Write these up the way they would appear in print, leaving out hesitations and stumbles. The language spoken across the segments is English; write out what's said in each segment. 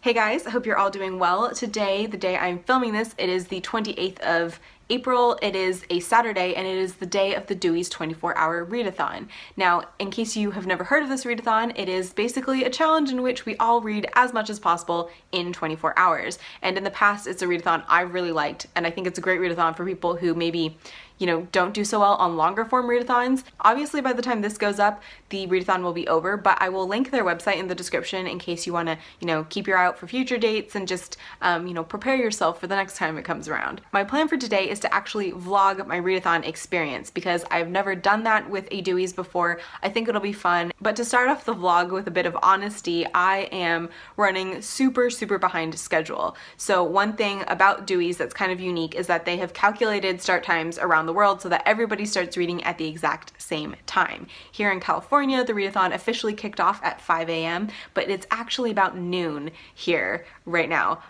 Hey guys, I hope you're all doing well. Today, the day I'm filming this, it is the 28th of April. It is a Saturday and it is the day of the Dewey's 24-hour readathon. Now, in case you have never heard of this readathon, it is basically a challenge in which we all read as much as possible in 24 hours. And in the past, it's a readathon I've really liked, and I think it's a great readathon for people who maybe don't do so well on longer form readathons. Obviously, by the time this goes up, the readathon will be over, but I will link their website in the description in case you want to, keep your eye out for future dates and just, prepare yourself for the next time it comes around. My plan for today is to actually vlog my readathon experience because I've never done that with a Dewey's before. I think it'll be fun, but to start off the vlog with a bit of honesty, I am running super behind schedule. So one thing about Dewey's that's kind of unique is that they have calculated start times around the world so that everybody starts reading at the exact same time. Here in California, the readathon officially kicked off at 5 a.m., but it's actually about noon here right now.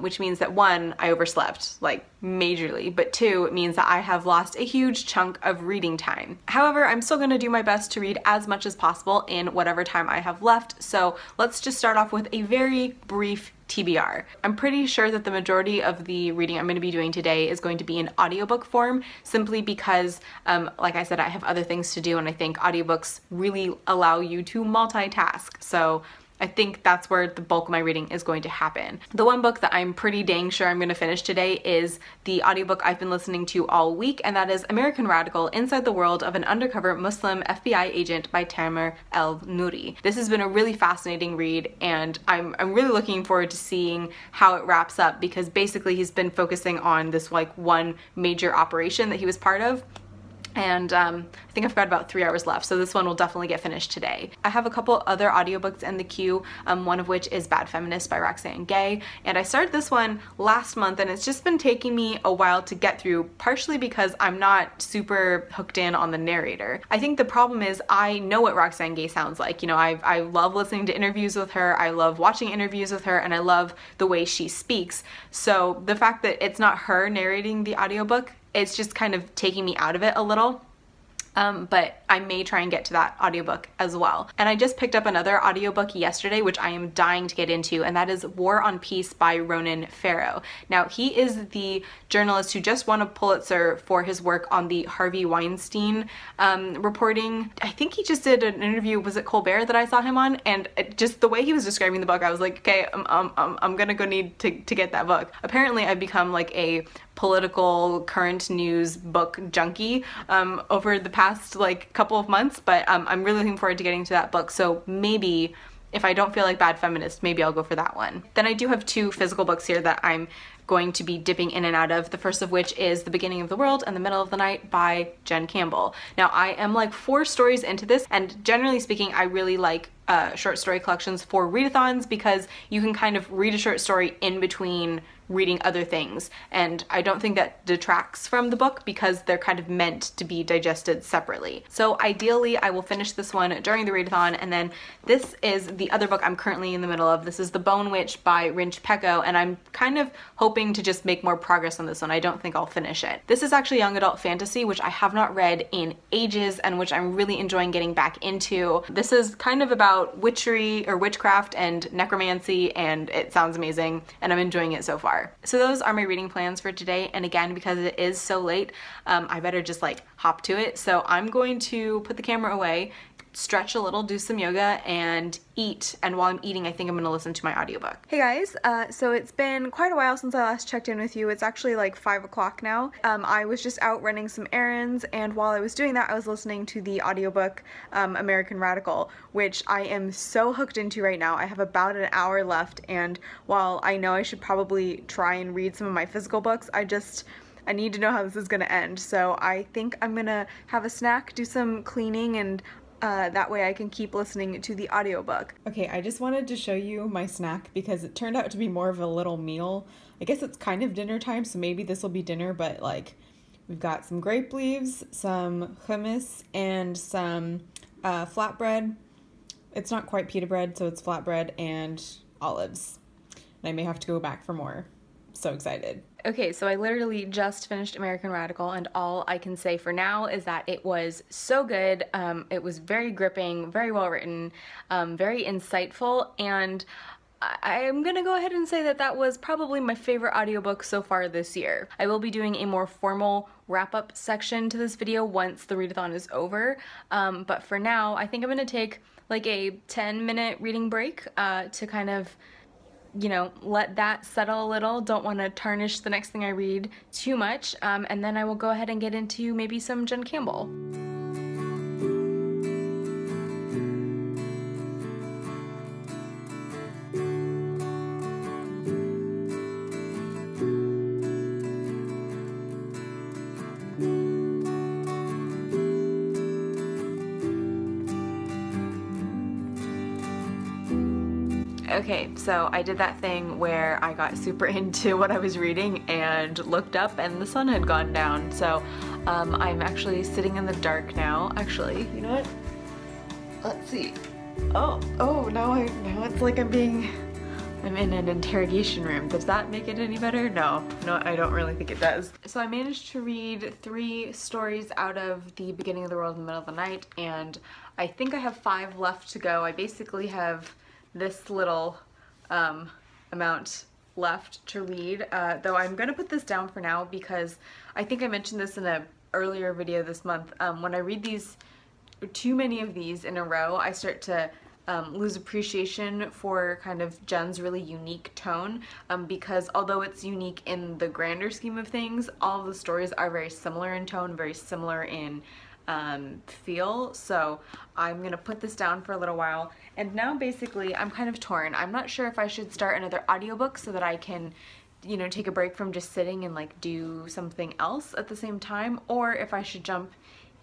Which means that one, I overslept, like majorly, but two, it means that I have lost a huge chunk of reading time. However, I'm still gonna do my best to read as much as possible in whatever time I have left, so let's just start off with a very brief TBR. I'm pretty sure that the majority of the reading I'm going to be doing today is going to be in audiobook form, simply because, like I said, I have other things to do, and I think audiobooks really allow you to multitask. So I think that's where the bulk of my reading is going to happen. The one book that I'm pretty dang sure I'm going to finish today is the audiobook I've been listening to all week, and that is American Radical: Inside the World of an Undercover Muslim FBI Agent by Tamer El-Nouri. This has been a really fascinating read, and I'm really looking forward to seeing how it wraps up, because basically he's been focusing on this one major operation that he was part of. And I think I've got about 3 hours left, so this one will definitely get finished today. I have a couple other audiobooks in the queue, one of which is Bad Feminist by Roxane Gay, and I started this one last month, and it's just been taking me a while to get through, partially because I'm not super hooked in on the narrator. I think the problem is I know what Roxane Gay sounds like. I love listening to interviews with her, I love watching interviews with her, and I love the way she speaks. So the fact that it's not her narrating the audiobook, it's just kind of taking me out of it a little. But I may try and get to that audiobook as well. And I just picked up another audiobook yesterday, which I am dying to get into, and that is War on Peace by Ronan Farrow. Now, he is the journalist who just won a Pulitzer for his work on the Harvey Weinstein reporting. I think he just did an interview, was it Colbert that I saw him on? And just the way he was describing the book, I was like, okay, I'm gonna go need to get that book. Apparently, I've become like a political current news book junkie over the past couple of months, but I'm really looking forward to getting to that book, so maybe if I don't feel like Bad Feminist, maybe I'll go for that one. Then I do have two physical books here that I'm going to be dipping in and out of, the first of which is The Beginning of the World and the Middle of the Night by Jen Campbell. Now, I am like 4 stories into this, and generally speaking, I really like short story collections for readathons because you can kind of read a short story in between reading other things, and I don't think that detracts from the book because they're kind of meant to be digested separately. So ideally I will finish this one during the readathon, and then this is the other book I'm currently in the middle of. This is The Bone Witch by Rinch Pecco, and I'm kind of hoping to just make more progress on this one. I don't think I'll finish it. This is actually young adult fantasy, which I have not read in ages and which I'm really enjoying getting back into. This is kind of about witchery or witchcraft and necromancy, and it sounds amazing, and I'm enjoying it so far. So those are my reading plans for today, and again, because it is so late, I better just hop to it. So I'm going to put the camera away, stretch a little, do some yoga, and eat. And while I'm eating, I think I'm gonna listen to my audiobook. Hey guys, so it's been quite a while since I last checked in with you. It's actually like 5 o'clock now. I was just out running some errands, and while I was doing that, I was listening to the audiobook American Radical, which I am so hooked into right now. I have about an hour left, and while I know I should probably try and read some of my physical books, I need to know how this is gonna end. So I think I'm gonna have a snack, do some cleaning, and that way I can keep listening to the audiobook. Okay, I just wanted to show you my snack because it turned out to be more of a little meal. I guess it's kind of dinner time, so maybe this will be dinner, but we've got some grape leaves, some hummus, and some flatbread. It's not quite pita bread, so it's flatbread and olives. And I may have to go back for more. So excited. Okay, so I literally just finished American Radical, and all I can say for now is that it was so good. It was very gripping, very well written, very insightful, and I'm gonna go ahead and say that that was probably my favorite audiobook so far this year. I will be doing a more formal wrap-up section to this video once the readathon is over, but for now I think I'm gonna take like a 10-minute reading break to kind of, you know, let that settle a little. Don't want to tarnish the next thing I read too much, and then I will go ahead and get into maybe some Jen Campbell. Okay, so I did that thing where I got super into what I was reading and looked up and the sun had gone down. So I'm actually sitting in the dark now. Actually, you know what? Let's see. Oh, now it's like I'm in an interrogation room. Does that make it any better? No, I don't really think it does. So I managed to read 3 stories out of the beginning of the world in the middle of the night, and I think I have 5 left to go. I basically have this little amount left to read, though I'm gonna put this down for now because I think I mentioned this in an earlier video this month. When I read too many of these in a row, I start to lose appreciation for kind of Jen's really unique tone, because although it's unique in the grander scheme of things, all of the stories are very similar in tone, very similar in feel. So I'm gonna put this down for a little while, and now basically I'm kind of torn. I'm not sure if I should start another audiobook so that I can, you know, take a break from just sitting and like do something else at the same time, or if I should jump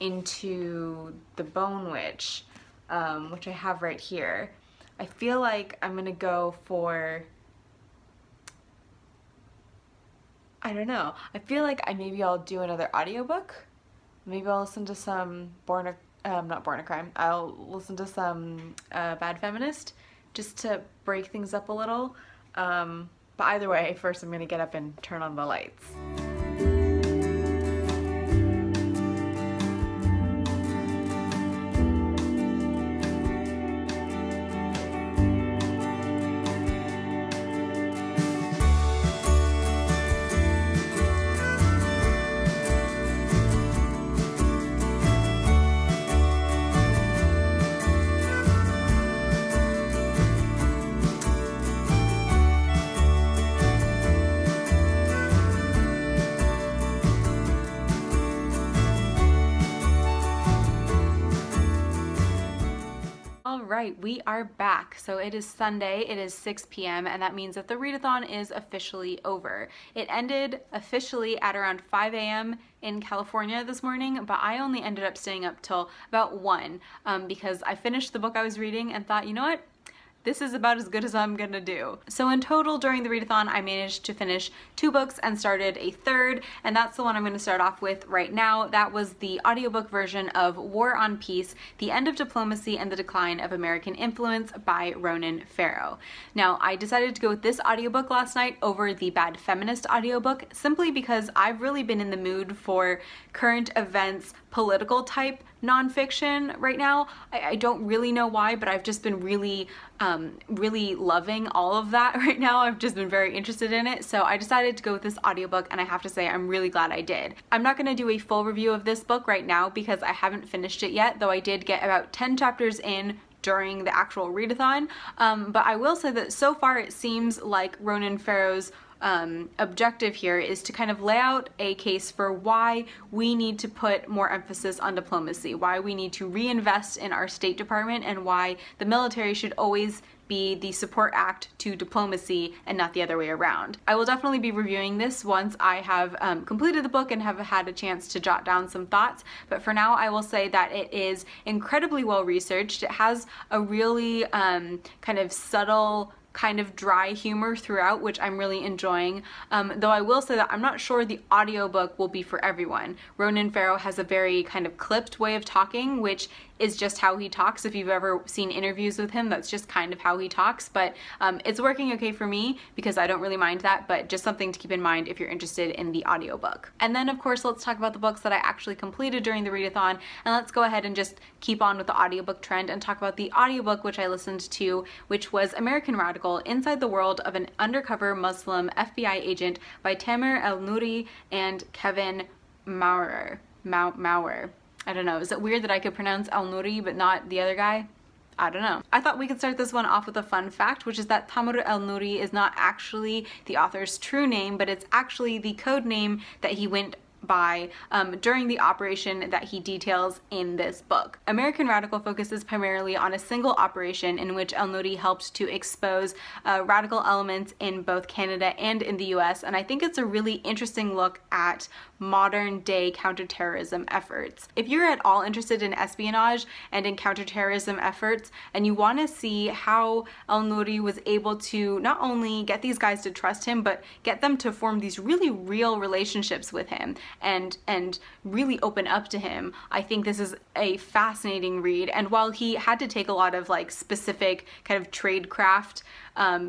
into The Bone Witch, which I have right here. I feel like I'm gonna go for, I don't know, I feel like maybe I'll do another audiobook. Maybe I'll listen to some not Born a Crime. I'll listen to some Bad Feminist just to break things up a little. But either way, first I'm gonna get up and turn on the lights. Alright, we are back. So it is Sunday, it is 6 p.m. and that means that the readathon is officially over. It ended officially at around 5 a.m. in California this morning, but I only ended up staying up till about 1 because I finished the book I was reading and thought, you know what? This is about as good as I'm gonna do. So in total during the readathon, I managed to finish 2 books and started a 3rd, and that's the one I'm gonna start off with right now. That was the audiobook version of War on Peace, The End of Diplomacy and the Decline of American Influence by Ronan Farrow. Now, I decided to go with this audiobook last night over the Bad Feminist audiobook simply because I've really been in the mood for current events, political type nonfiction right now. I don't really know why, but I've just been really loving all of that right now. I've just been very interested in it, so I decided to go with this audiobook, and I have to say I'm really glad I did. I'm not going to do a full review of this book right now because I haven't finished it yet, though I did get about 10 chapters in during the actual readathon, but I will say that so far it seems like Ronan Farrow's objective here is to kind of lay out a case for why we need to put more emphasis on diplomacy, why we need to reinvest in our State Department, and why the military should always be the support act to diplomacy and not the other way around. I will definitely be reviewing this once I have completed the book and have had a chance to jot down some thoughts, but for now I will say that it is incredibly well researched. It has a really kind of subtle, kind of dry humor throughout, which I'm really enjoying, though I will say that I'm not sure the audiobook will be for everyone. Ronan Farrow has a very kind of clipped way of talking, which is just how he talks. If you've ever seen interviews with him, that's just kind of how he talks, but it's working okay for me because I don't really mind that, but just something to keep in mind if you're interested in the audiobook. And then of course, let's talk about the books that I actually completed during the readathon, and let's go ahead and just keep on with the audiobook trend and talk about the audiobook which I listened to, which was American Radical: Inside the World of an Undercover Muslim FBI Agent by Tamer El-Nouri and Kevin Maurer. I don't know, is it weird that I could pronounce El-Nouri but not the other guy? I don't know. I thought we could start this one off with a fun fact, which is that Tamer El-Nouri is not actually the author's true name, but it's actually the code name that he went by during the operation that he details in this book. American Radical focuses primarily on a single operation in which El-Nouri helped to expose radical elements in both Canada and in the US, and I think it's a really interesting look at modern day counterterrorism efforts. If you're at all interested in espionage and in counterterrorism efforts, and you want to see how El-Nouri was able to not only get these guys to trust him, but get them to form these really real relationships with him and really open up to him, I think this is a fascinating read. And while he had to take a lot of like specific kind of tradecraft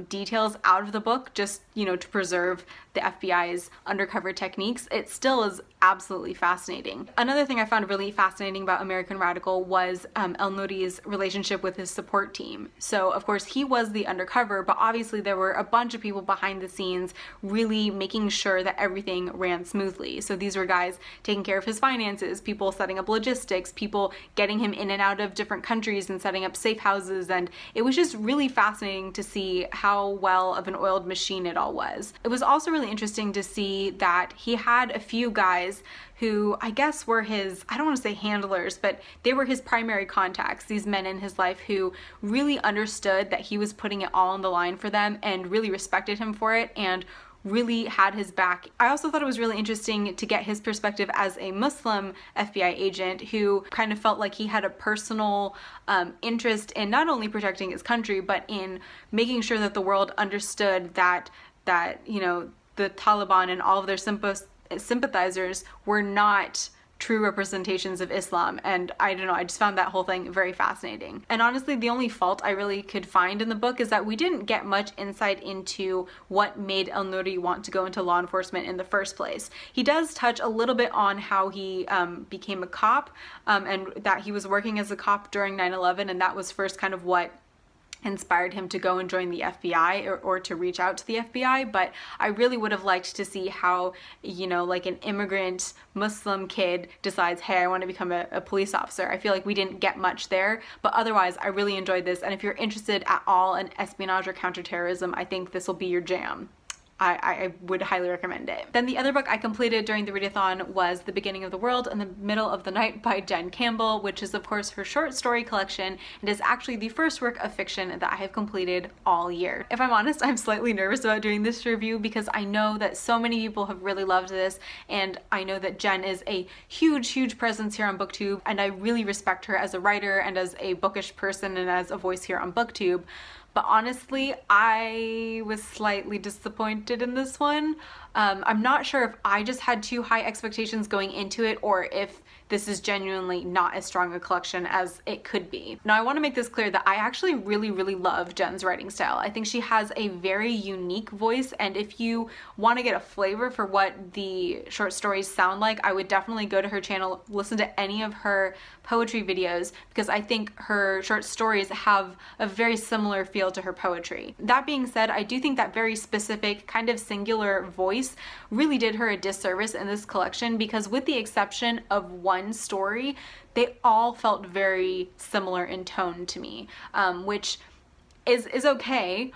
details out of the book, just, you know, to preserve the FBI's undercover techniques, it still is absolutely fascinating. Another thing I found really fascinating about American Radical was El-Nouri's relationship with his support team. So of course he was the undercover, but obviously there were a bunch of people behind the scenes really making sure that everything ran smoothly. So these were guys taking care of his finances, people setting up logistics, people getting him in and out of different countries and setting up safe houses, and it was just really fascinating to see how well of an oiled machine it all was. It was also really interesting to see that he had a few guys who I guess were his, I don't want to say handlers, but they were his primary contacts, these men in his life who really understood that he was putting it all on the line for them and really respected him for it and really had his back. I also thought it was really interesting to get his perspective as a Muslim FBI agent who kind of felt like he had a personal interest in not only protecting his country, but in making sure that the world understood that you know, the Taliban and all of their sympathizers were not true representations of Islam. And I don't know, I just found that whole thing very fascinating. And honestly, the only fault I really could find in the book is that we didn't get much insight into what made El-Nouri want to go into law enforcement in the first place. He does touch a little bit on how he became a cop and that he was working as a cop during 9/11, and that was first kind of what inspired him to go and join the FBI or to reach out to the FBI. But I really would have liked to see how, you know, like an immigrant Muslim kid decides, hey, I want to become a police officer. I feel like we didn't get much there, but otherwise I really enjoyed this. And if you're interested at all in espionage or counterterrorism, I think this will be your jam. I would highly recommend it. Then the other book I completed during the readathon was The Beginning of the World and the Middle of the Night by Jen Campbell, which is of course her short story collection and is actually the first work of fiction that I have completed all year. If I'm honest, I'm slightly nervous about doing this review because I know that so many people have really loved this, and I know that Jen is a huge presence here on BookTube, and I really respect her as a writer and as a bookish person and as a voice here on BookTube. But honestly, I was slightly disappointed in this one. I'm not sure if I just had too high expectations going into it or if this is genuinely not as strong a collection as it could be. Now, I want to make this clear that I actually really love Jen's writing style. I think she has a very unique voice, and if you want to get a flavor for what the short stories sound like, I would definitely go to her channel, listen to any of her poetry videos, because I think her short stories have a very similar feel to her poetry. That being said, I do think that very specific kind of singular voice really did her a disservice in this collection, because with the exception of one story, they all felt very similar in tone to me, which is okay.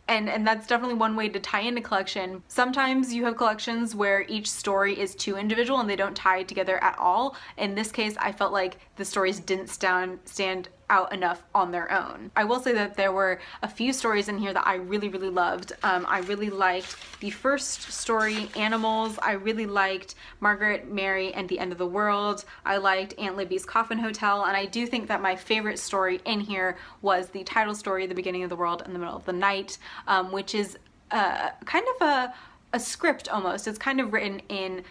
And that's definitely one way to tie in a collection. Sometimes you have collections where each story is too individual and they don't tie together at all. In this case, I felt like the stories didn't stand out enough on their own. I will say that there were a few stories in here that I really loved. I really liked the first story, Animals. I really liked Margaret, Mary, and the End of the World. I liked Aunt Libby's Coffin Hotel, and I do think that my favorite story in here was the title story, The Beginning of the World and the Middle of the Night, which is kind of a script almost. It's kind of written in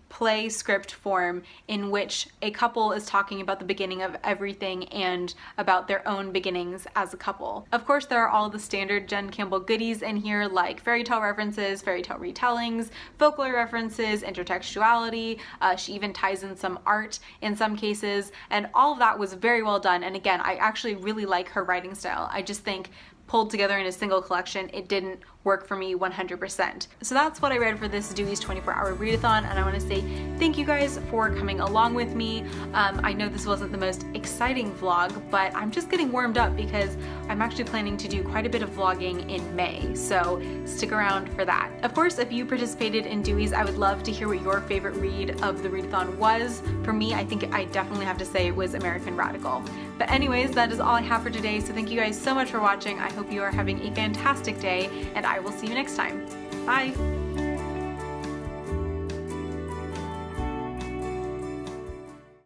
play script form, in which a couple is talking about the beginning of everything and about their own beginnings as a couple. Of course, there are all the standard Jen Campbell goodies in here, like fairy tale references, fairy tale retellings, folklore references, intertextuality. She even ties in some art in some cases, and all of that was very well done. And again, I actually really like her writing style. I just think pulled together in a single collection, it didn't work for me 100%. So that's what I read for this Dewey's 24-hour readathon, and I want to say thank you guys for coming along with me. I know this wasn't the most exciting vlog, but I'm just getting warmed up because I'm actually planning to do quite a bit of vlogging in May, so stick around for that. Of course, if you participated in Dewey's, I would love to hear what your favorite read of the readathon was. For me, I think I definitely have to say it was American Radical. But anyways, that is all I have for today, so thank you guys so much for watching. I hope you are having a fantastic day, and I will see you next time. Bye!